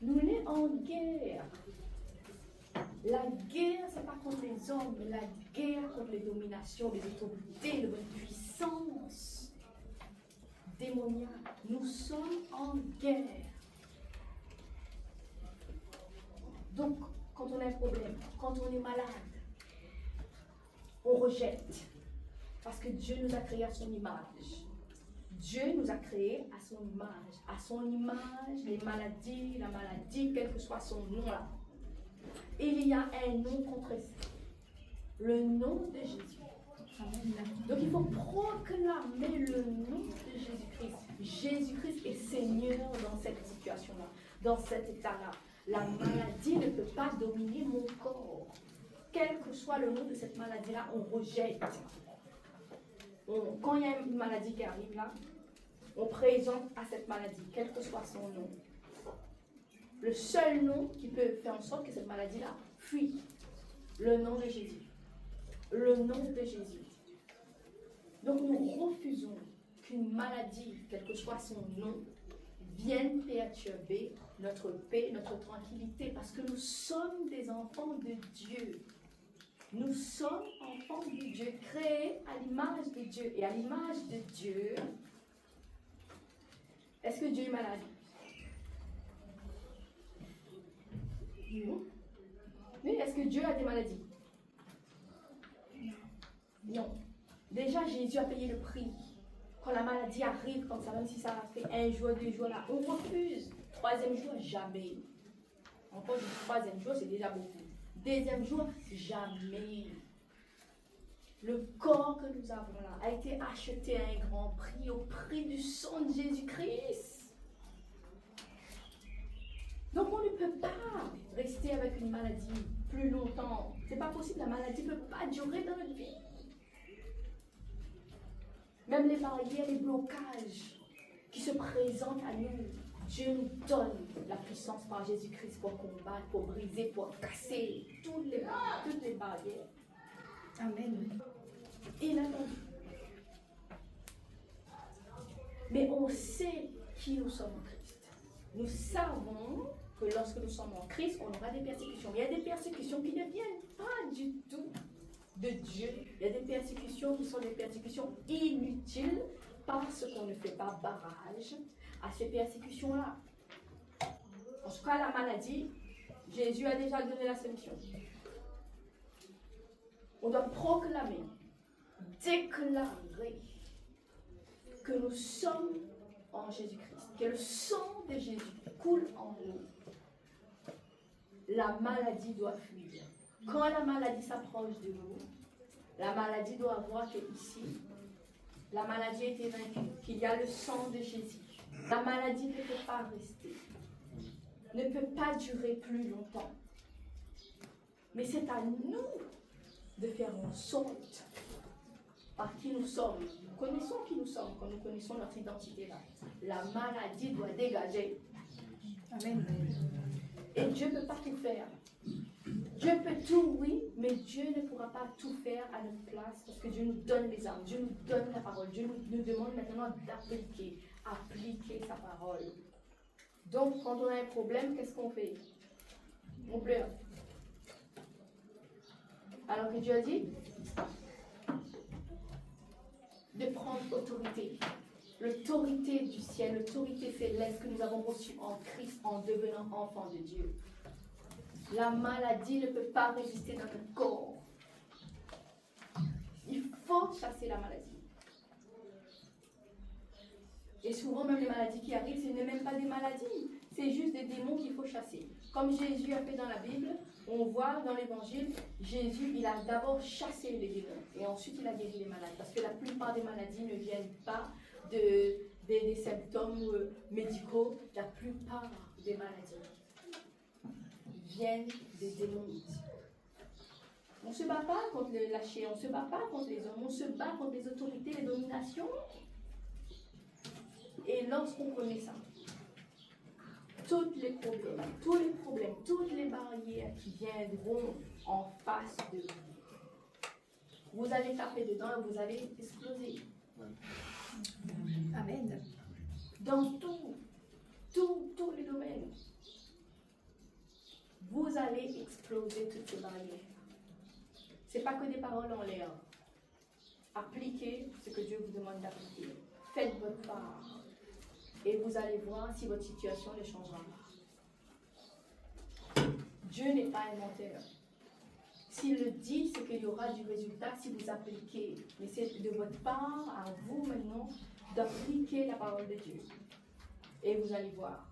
Nous sommes en guerre. La guerre, ce n'est pas contre les hommes, mais la guerre contre les dominations, les autorités, les puissances démoniaques. Nous sommes en guerre. Donc, quand on a un problème, quand on est malade, on rejette. Parce que Dieu nous a créés à son image. Dieu nous a créés à son image. À son image, les maladies, la maladie, quel que soit son nom là. Il y a un nom contre ça. Le nom de Jésus. Donc il faut proclamer le nom de Jésus-Christ. Jésus-Christ est Seigneur dans cette situation-là, dans cet état-là. La maladie ne peut pas dominer mon corps. Quel que soit le nom de cette maladie-là, on rejette. Quand il y a une maladie qui arrive là, on présente à cette maladie, quel que soit son nom. Le seul nom qui peut faire en sorte que cette maladie-là fuit, le nom de Jésus. Le nom de Jésus. Donc nous refusons qu'une maladie, quel que soit son nom, vienne perturber notre paix, notre tranquillité, parce que nous sommes des enfants de Dieu. Nous sommes enfants de Dieu, créés à l'image de Dieu. Et à l'image de Dieu, est-ce que Dieu est malade? Non. Mais est-ce que Dieu a des maladies? Non. Déjà, Jésus a payé le prix. Quand la maladie arrive comme ça, même si ça a fait 1 jour, 2 jours, là, on refuse. 3e jour, jamais. Encore du 3e jour, c'est déjà beaucoup. 2e jour, jamais. Le corps que nous avons là a été acheté à un grand prix, au prix du sang de Jésus-Christ. Donc on ne peut pas rester avec une maladie plus longtemps. C'est pas possible, la maladie ne peut pas durer dans notre vie. Même les barrières, les blocages qui se présentent à nous, Dieu nous donne la puissance par Jésus-Christ pour combattre, pour briser, pour casser toutes les barrières. Amen. Inattendu. Mais on sait qui nous sommes en Christ. Nous savons que lorsque nous sommes en Christ, on aura des persécutions. Il y a des persécutions qui ne viennent pas du tout de Dieu. Il y a des persécutions qui sont des persécutions inutiles parce qu'on ne fait pas barrage à ces persécutions-là. En tout cas, la maladie, Jésus a déjà donné la solution. On doit proclamer, déclarer que nous sommes en Jésus-Christ, que le sang de Jésus coule en nous. La maladie doit fuir. Quand la maladie s'approche de vous, la maladie doit voir qu'ici, la maladie a été vaincue, qu'il y a le sang de Jésus. La maladie ne peut pas rester, ne peut pas durer plus longtemps. Mais c'est à nous de faire en sorte par qui nous sommes. Nous connaissons qui nous sommes, quand nous connaissons notre identité là. La maladie doit dégager. Amen. Et Dieu ne peut pas tout faire. Dieu peut tout, oui, mais Dieu ne pourra pas tout faire à notre place parce que Dieu nous donne les armes, Dieu nous donne la parole, Dieu nous demande maintenant d'appliquer sa parole. Donc, quand on a un problème, qu'est-ce qu'on fait? On pleure. Alors que Dieu a dit de prendre autorité. L'autorité du ciel, l'autorité céleste que nous avons reçue en Christ en devenant enfants de Dieu. La maladie ne peut pas résister dans notre corps. Il faut chasser la maladie. Et souvent, même les maladies qui arrivent, ce n'est même pas des maladies. C'est juste des démons qu'il faut chasser. Comme Jésus a fait dans la Bible, on voit dans l'Évangile, Jésus, il a d'abord chassé les démons. Et ensuite, il a guéri les malades. Parce que la plupart des maladies ne viennent pas des symptômes médicaux. La plupart des maladies viennent des démons. On ne se bat pas contre le lâcher, on ne se bat pas contre les hommes, on se bat contre les autorités, les dominations. Et lorsqu'on connaît ça, tous les problèmes, toutes les barrières qui viendront en face de vous, vous allez taper dedans et vous allez exploser. Amen. Dans tous les domaines. allez exploser toutes ces barrières. Ce n'est pas que des paroles en l'air. Appliquez ce que Dieu vous demande d'appliquer. Faites votre part. Et vous allez voir si votre situation ne changera pas. Dieu n'est pas un menteur. S'il le dit, c'est qu'il y aura du résultat si vous appliquez. Mais c'est de votre part, à vous maintenant, d'appliquer la parole de Dieu. Et vous allez voir.